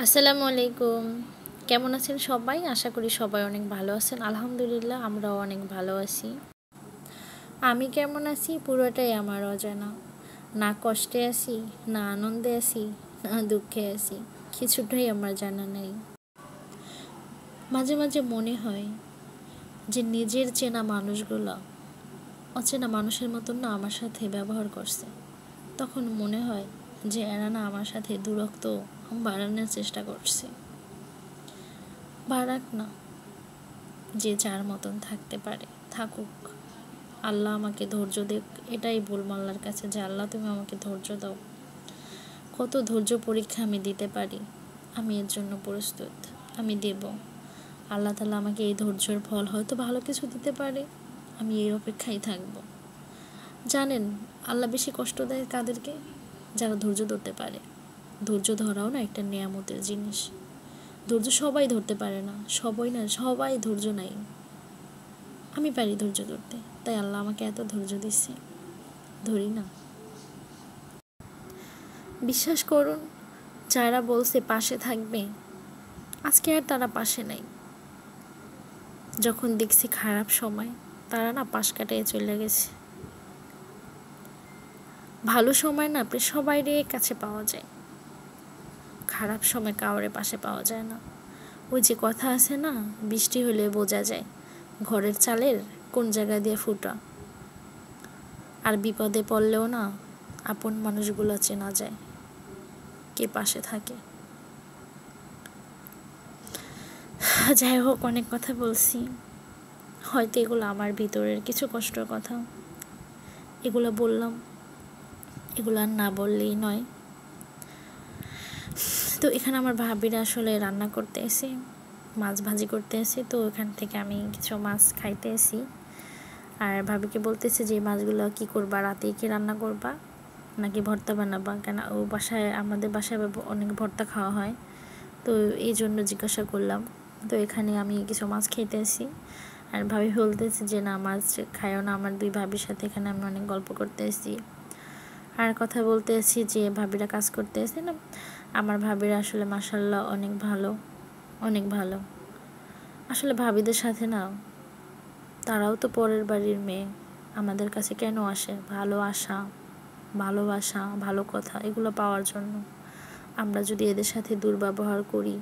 আসসালামু আলাইকুম। কেমন আছেন সবাই? আশা করি সবাই অনেক ভালো আছেন। আলহামদুলিল্লাহ আমরাও অনেক ভালো আছি। আমি কেমন আছি পুরোটাই আমার অজানা। না কষ্টে আছি, না আনন্দে আছি, না দুঃখে আছি। কিছুটাই আমার জানা নাই। মাঝে মাঝে মনে হয় যে নিজের চেনা মানুষগুলো অচেনা মানুষের মতন না আমার সাথে ব্যবহার করছে। তখন মনে হয় যে এরা না আমার সাথে দূরত্ব বাড়ানোর চেষ্টা করছে। বাড়াক না, যে যার মতন থাকতে পারে থাকুক। আল্লাহ আমাকে ধৈর্য দেখ, এটাই বলবো আল্লাহর কাছে যে আল্লাহ তুমি আমাকে ধৈর্য দাও। কত ধৈর্য পরীক্ষা আমি দিতে পারি, আমি এর জন্য প্রস্তুত, আমি দেব। আল্লাহ তাআলা আমাকে এই ধৈর্যের ফল হয়তো ভালো কিছু দিতে পারে, আমি এই অপেক্ষায় থাকব। জানেন আল্লাহ বেশি কষ্ট দেয় কাদেরকে? যারা ধৈর্য ধরতে পারে। ধৈর্য ধরাও না একটা নেয়ামতের জিনিস। ধৈর্য সবাই ধরতে পারে না, সবাই ধৈর্য নাই। আমি পারি ধৈর্য ধরতে, তাই আল্লাহ আমাকে এত ধৈর্য দিচ্ছে। ধরি না। বিশ্বাস করুন, যারা বলছে পাশে থাকবে, আজকে আর তারা পাশে নাই। যখন দেখছি খারাপ সময়, তারা না পাশ কাটিয়ে চলে গেছে। ভালো সময় না আপনি সবাইরে কাছে পাওয়া যায়, খারাপ সময় কাউরে পাশে পাওয়া যায় না। ওই যে কথা আছে না, বৃষ্টি হলে বোঝা যায় ঘরের চালের কোন জায়গা দিয়ে ফুটা। আর বিপদে পড়লেও না আপন মানুষগুলো চেনা যায়, কে পাশে থাকে। যাই হোক, অনেক কথা বলছি, হয়তো এগুলো আমার ভিতরের কিছু কষ্টের কথা, এগুলো বললাম, এগুলো আর না বললেই নয়। তো এখানে আমার ভাবিরা আসলে রান্না করতে এসে, মাছ ভাজি করতে এসে, তো ওখান থেকে আমি কিছু মাছ খাইতে এসি। আর ভাবিকে বলতেছে যে মাছগুলো কি করবা, রাতে কি রান্না করবা নাকি ভর্তা বানাবা, কেন ও বাসায়, আমাদের বাসায় অনেক ভর্তা খাওয়া হয়, তো এই জন্য জিজ্ঞাসা করলাম। তো এখানে আমি কিছু মাছ খেতে আসি, আর ভাবি বলতেছে যে না মাছ খাইও না। আমার দুই ভাবির সাথে এখানে আমি অনেক গল্প করতে এসেছি, আর কথা বলতে এসেছি যে ভাবিরা কাজ করতে এসে না। আমার ভাবিরা আসলে মাশাআল্লাহ অনেক ভালো, অনেক ভালো। আসলে ভাবিদের সাথে না, তারাও তো পরের বাড়ির মেয়ে, আমাদের কাছে কেন আসে? ভালো আশা, ভালোবাসা, ভালো কথা এগুলো পাওয়ার জন্য। আমরা যদি এদের সাথে দুর্ব্যবহার করি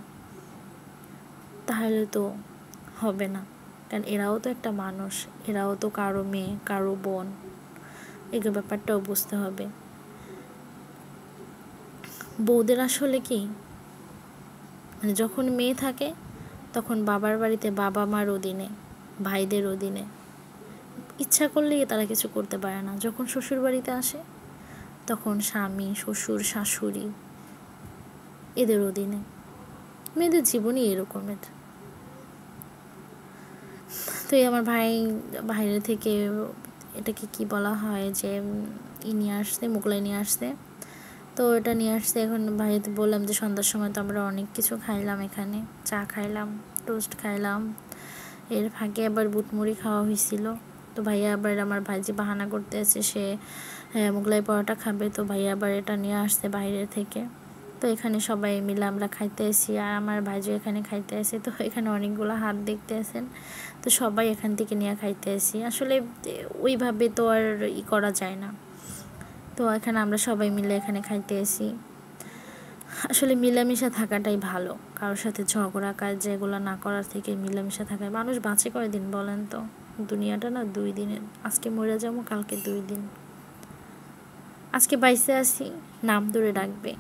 তাহলে তো হবে না, কারণ এরাও তো একটা মানুষ, এরাও তো কারো মেয়ে, কারো বোন, এগুলো ব্যাপারটাও বুঝতে হবে। বউদের আসলে কি, মানে যখন মেয়ে থাকে তখন বাবার বাড়িতে বাবা মার অধীনে, ভাইদের অধীনে, ইচ্ছা করলেই তারা কিছু করতে পারে না। যখন শ্বশুর বাড়িতে আসে তখন স্বামী, শ্বশুর, শাশুড়ি এদের অধীনে। মেয়েদের জীবনই এরকমের। তো এই আমার ভাই বাইরে থেকে, এটাকে কি বলা হয় যে নিয়ে আসছে, মোগলাই নিয়ে আসছে। তো এটা নিয়ে আসছে, এখন ভাইয়াতে বললাম যে সন্ধ্যার সময় তো আমরা অনেক কিছু খাইলাম, এখানে চা খাইলাম, টোস্ট খাইলাম, এর ফাঁকে আবার বুটমুড়ি খাওয়া হয়েছিল। তো ভাইয়া আবার, আমার ভাইজি বাহানা করতে আছে, সে মোগলাই পরোটা খাবে, তো ভাইয়া আবার এটা নিয়ে আসছে বাইরে থেকে। তো এখানে সবাই মিলে আমরা খাইতে আসি, আর আমার ভাইজি এখানে খাইতে আসে। তো এখানে অনেকগুলো হাত দেখতে আসেন, তো সবাই এখান থেকে নিয়ে খাইতে আসি। আসলে ওইভাবে তো আর করা যায় না। তো এখানে আমরা সবাই মিলে এখানে খাইতে আসি। আসলে মিলামিশা থাকাটাই ভালো, কারোর সাথে ঝগড়া কাজ যেগুলো না করার থেকে মিলামিশা থাকায়। মানুষ বাঁচে কয়দিন বলেন তো? দুনিয়াটা না 2 দিনের, আজকে মরে যাবো, কালকে 2 দিন। আজকে বাইসে আসি, নাম ধরে ডাকবে,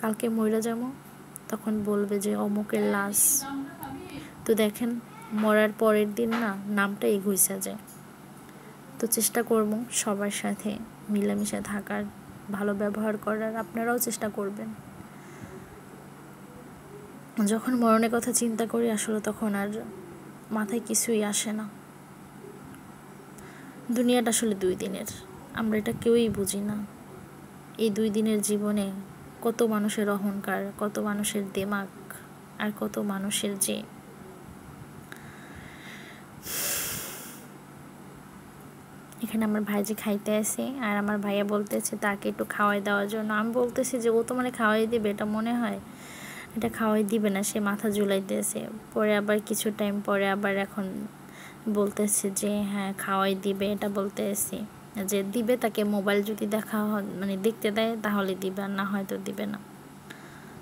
কালকে মরে যাবো, তখন বলবে যে অমুকের লাশ। তো দেখেন, মরার পরের দিন না নামটাই ঘুইসা যায়। তো চেষ্টা করবো সবার সাথে মিলামিশা থাকার, ভালো ব্যবহার করার। আপনারাও চেষ্টা করবেন। যখন মরণের কথা চিন্তা করি আসলে তখন আর মাথায় কিছুই আসে না। দুনিয়াটা আসলে 2 দিনের, আমরা এটা কেউই বুঝি না। এই 2 দিনের জীবনে কত মানুষের অহংকার, কত মানুষের দেমাগ, আর কত মানুষের যে এখানে আমার ভাইজি খাইতে আসে, আর আমার ভাইয়া বলতেছে তাকে একটু খাওয়াই দেওয়ার জন্য। আমি বলতেছি যে ও তো মানে খাওয়াই দেবে এটা মনে হয়, এটা খাওয়াই দিবে না, সে মাথা ঝুলাইতেছে। পরে আবার কিছু টাইম পরে আবার এখন বলতেছে যে হ্যাঁ খাওয়াই দিবে, এটা বলতেছি যে দিবে, তাকে মোবাইল যদি দেখা মানে দেখতে দেয় তাহলে দিবে, আর না হয়তো দিবে না।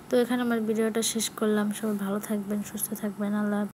তো এখানে আমার ভিডিওটা শেষ করলাম। সবাই ভালো থাকবেন, সুস্থ থাকবেন, আল্লাহ।